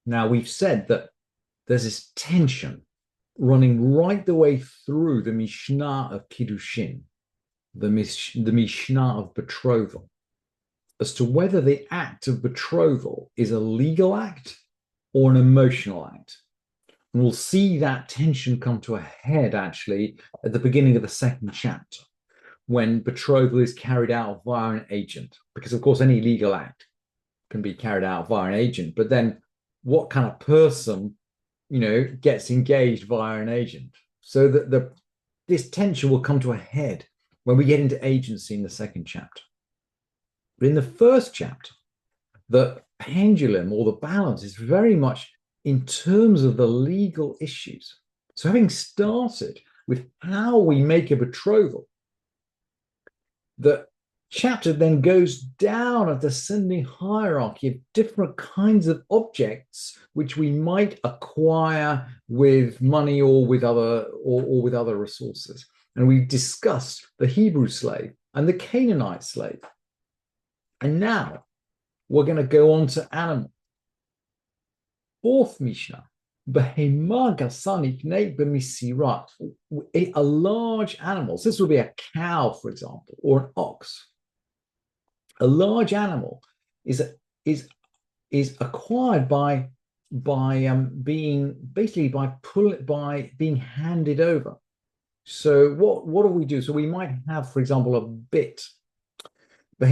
Now, we've said that there's this tension running right the way through the Mishnah of Kiddushin, the Mishnah of betrothal, as to whether the act of betrothal is a legal act or an emotional act. And we'll see that tension come to a head, actually, at the beginning of the second chapter, when betrothal is carried out via an agent. Because, of course, any legal act can be carried out via an agent. But then what kind of person, gets engaged via an agent? So that this tension will come to a head when we get into agency in the second chapter. But in the first chapter, the pendulum or the balance is very much in terms of the legal issues. So having started with how we make a betrothal, the chapter then goes down a descending hierarchy of different kinds of objects which we might acquire with money or with other resources. And we've discussed the Hebrew slave and the Canaanite slave. And now we're going to go on to animal. Fourth Mishnah, a large animal. So this would be a cow, for example, or an ox. A large animal is acquired by being handed over. So what do we do? So we might have, for example, a bit. A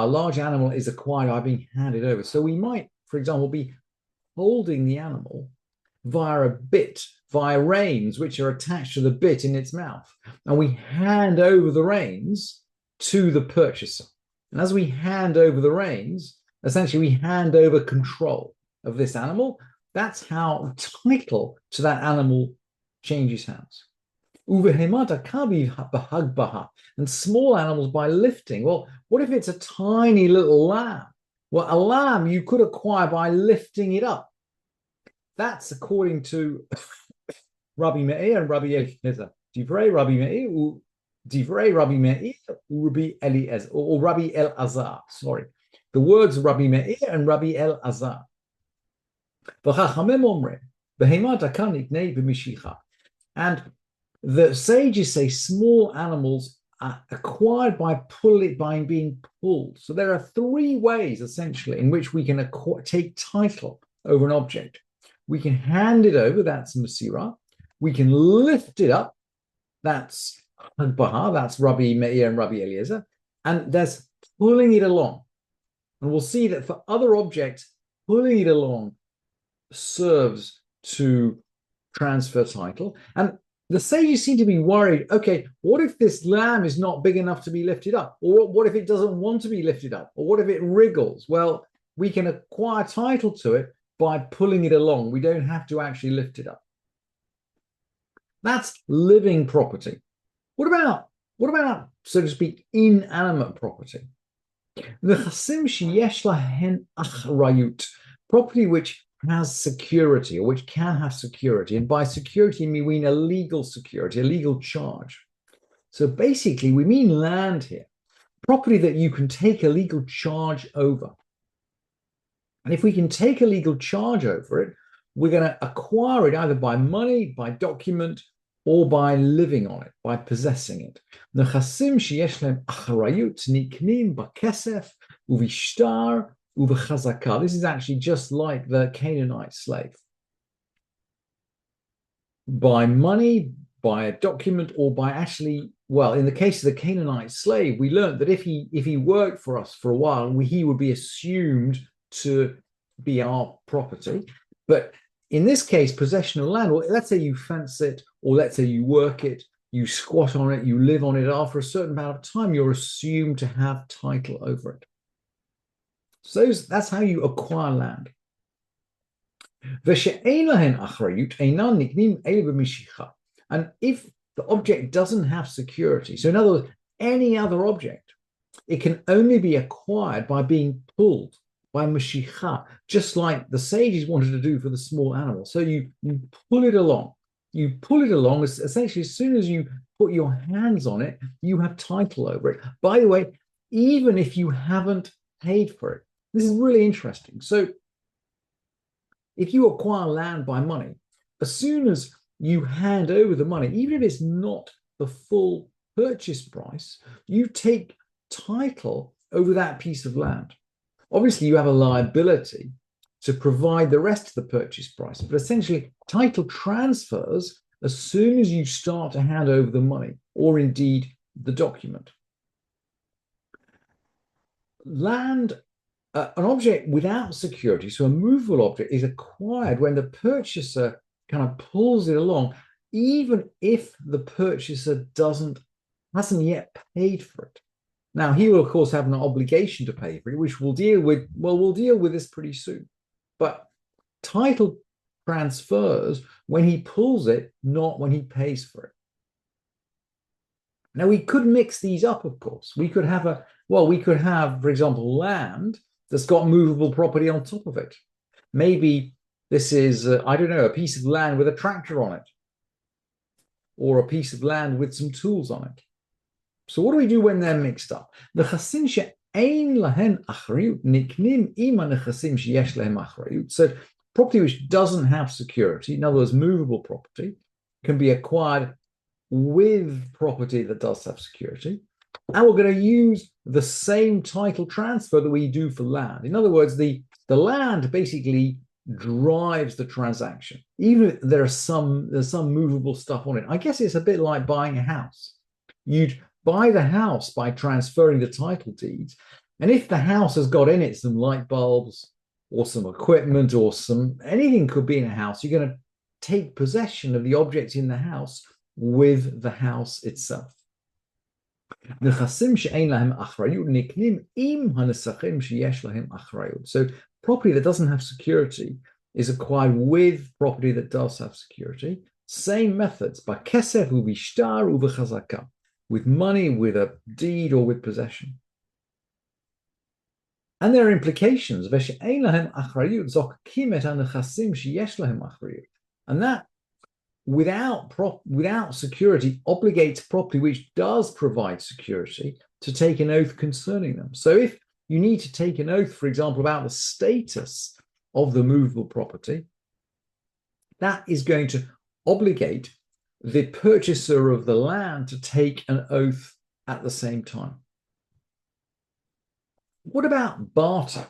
large animal is acquired by being handed over. So we might, for example, be holding the animal via a bit, via reins, which are attached to the bit in its mouth. And we hand over the reins to the purchaser. And as we hand over the reins, essentially we hand over control of this animal. That's how title to that animal changes hands. And small animals by lifting. Well, what if it's a tiny little lamb? Well, a lamb you could acquire by lifting it up. That's according to Rabbi Meir and Rabbi Eliezer. Divrei Rabbi Meir, Divrei Rabbi Meir, Rabbi Eliezer, or Rabbi Elazar. Sorry, the words of Rabbi Meir and Rabbi Elazar. And the sages say small animals are acquired by being pulled. So there are three ways, essentially, in which we can take title over an object. We can hand it over, that's Masirah. We can lift it up, that's Hagbaha, that's Rabbi Meir and Rabbi Eliezer. And there's pulling it along. And we'll see that for other objects, pulling it along serves to transfer title. And the sages seem to be worried, okay, what if this lamb is not big enough to be lifted up? Or what if it doesn't want to be lifted up? Or what if it wriggles? Well, we can acquire title to it by pulling it along. We don't have to actually lift it up. That's living property. What about, so to speak, inanimate property? Property which has security, or which can have security. And by security, we mean a legal security, a legal charge. So basically, we mean land here, property that you can take a legal charge over. And if we can take a legal charge over it, we're going to acquire it either by money, by document, or by living on it, by possessing it. This is actually just like the Canaanite slave. By money, by a document, or by actually, well, in the case of the Canaanite slave, we learned that if he worked for us for a while, he would be assumed to be our property. But in this case, possession of land, well, let's say you fence it, or let's say you work it, you squat on it, you live on it. After a certain amount of time, you're assumed to have title over it. So that's how you acquire land. And if the object doesn't have security, so in other words, any other object, it can only be acquired by being pulled, by mashicha, just like the sages wanted to do for the small animal. So you pull it along. You pull it along, essentially, as soon as you put your hands on it, you have title over it. By the way, even if you haven't paid for it, This is really interesting. So if you acquire land by money, as soon as you hand over the money, even if it's not the full purchase price, you take title over that piece of land. Obviously, you have a liability to provide the rest of the purchase price, but essentially, title transfers as soon as you start to hand over the money, or indeed the document. Land, an object without security, so a movable object, is acquired when the purchaser kind of pulls it along, even if the purchaser hasn't yet paid for it. Now, he will, of course, have an obligation to pay for it, which we'll deal with. Well, we'll deal with this pretty soon. But title transfers when he pulls it, not when he pays for it. Now, we could mix these up, of course. We could have, for example, land that's got movable property on top of it. Maybe this is, I don't know, a piece of land with a tractor on it, or a piece of land with some tools on it. So what do we do when they're mixed up? So property which doesn't have security, in other words, movable property, can be acquired with property that does have security. And we're going to use the same title transfer that we do for land. In other words, the land basically drives the transaction, even if there's some movable stuff on it. I guess it's a bit like buying a house. You'd buy the house by transferring the title deeds, and if the house has got in it some light bulbs or some equipment or anything could be in a house, you're going to take possession of the objects in the house with the house itself. So property that doesn't have security is acquired with property that does have security. Same methods, with money, with a deed, or with possession. And there are implications. And that, without security, obligates property which does provide security to take an oath concerning them. So if you need to take an oath, for example, about the status of the movable property, that is going to obligate the purchaser of the land to take an oath at the same time. What about barter?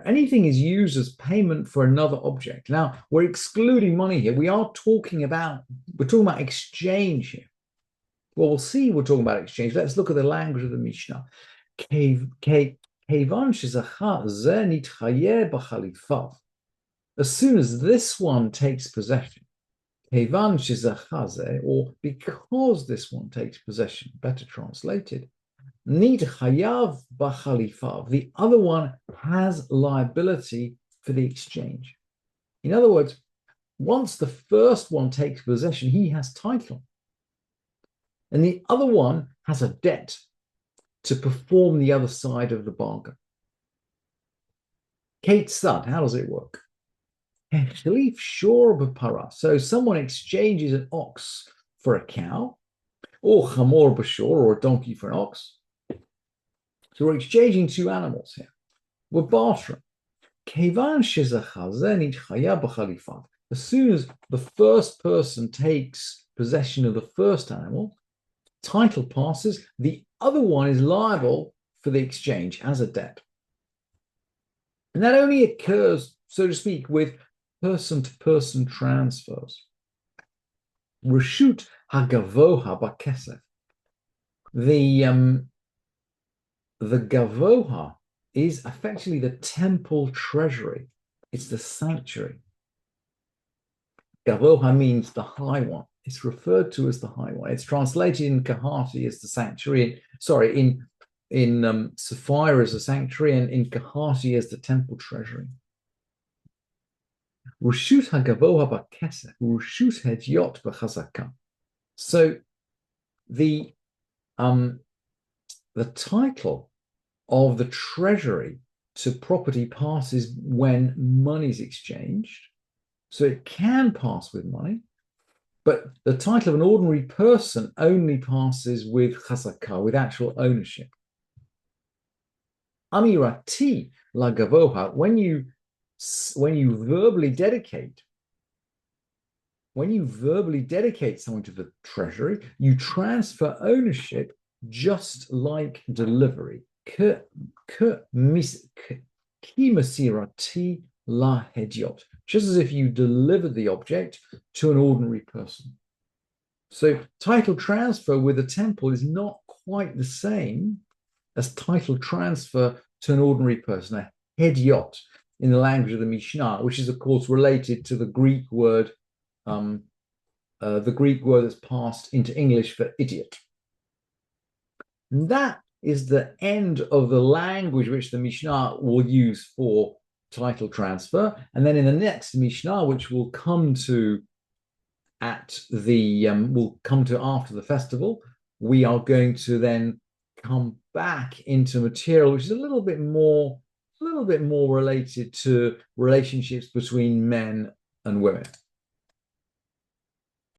Anything is used as payment for another object. Now, we're excluding money here. We're talking about exchange here. Well, we'll see we're talking about exchange. Let's look at the language of the Mishnah. As soon as this one takes possession, or because this one takes possession, better translated, the other one has liability for the exchange. In other words, once the first one takes possession, he has title. And the other one has a debt to perform the other side of the bargain. Kate Stud, how does it work? So someone exchanges an ox for a cow, or chamor b'shor, or a donkey for an ox. So we're exchanging two animals here. We're bartering. As soon as the first person takes possession of the first animal, title passes, the other one is liable for the exchange as a debt. And that only occurs, so to speak, with person-to-person transfers. Reshut hagavoha bakesef. The gavoha is effectively the temple treasury. It's the sanctuary. Gavoha means the high one. It's referred to as the high one. It's translated in Kahati as the sanctuary. In Sapphira as a sanctuary, and in Kahati as the temple treasury. Reshut hagavoha bakesef, reshut hediot b'chazaka. So the title of the treasury to property passes when money is exchanged. So it can pass with money, but the title of an ordinary person only passes with chazakah, with actual ownership. Amirati la gavoha, when you verbally dedicate someone to the treasury, you transfer ownership just like delivery. Ki masirati la hediot, just as if you deliver the object to an ordinary person. So title transfer with a temple is not quite the same as title transfer to an ordinary person, a hediot in the language of the Mishnah, which is of course related to the Greek word that's passed into English for idiot. And that is the end of the language which the Mishnah will use for title transfer. And then in the next Mishnah, which we'll come to after the festival, we are going to then come back into material which is a little bit more related to relationships between men and women.